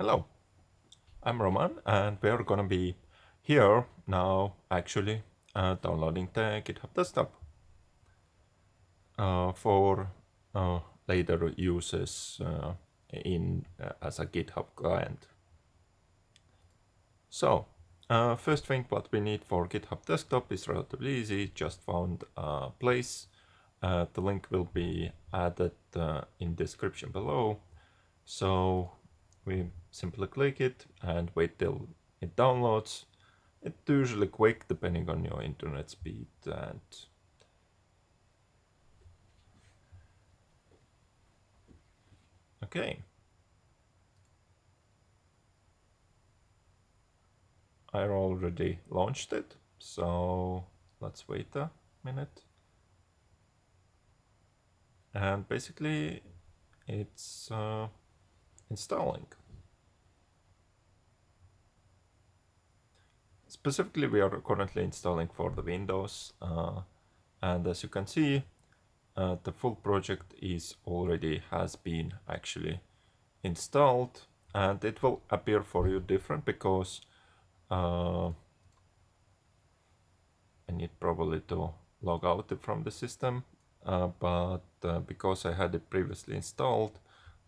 Hello, I'm Roman and we are gonna be here now actually downloading the GitHub Desktop for later uses in as a GitHub client. So first thing what we need for GitHub Desktop is relatively easy, just found a place. The link will be added in description below. So we simply click it and wait till it downloads. It's usually quick depending on your internet speed. And okay, I already launched it, so let's wait a minute. And basically it's installing. Specifically, we are currently installing for the Windows, and as you can see, the full project is already has been actually installed, and it will appear for you different because I need probably to log out from the system, but because I had it previously installed,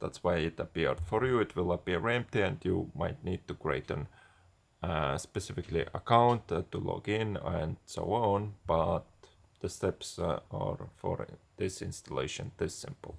that's why it appeared. For you it will appear empty and you might need to create an specifically account to log in and so on, but the steps are for this installation this simple.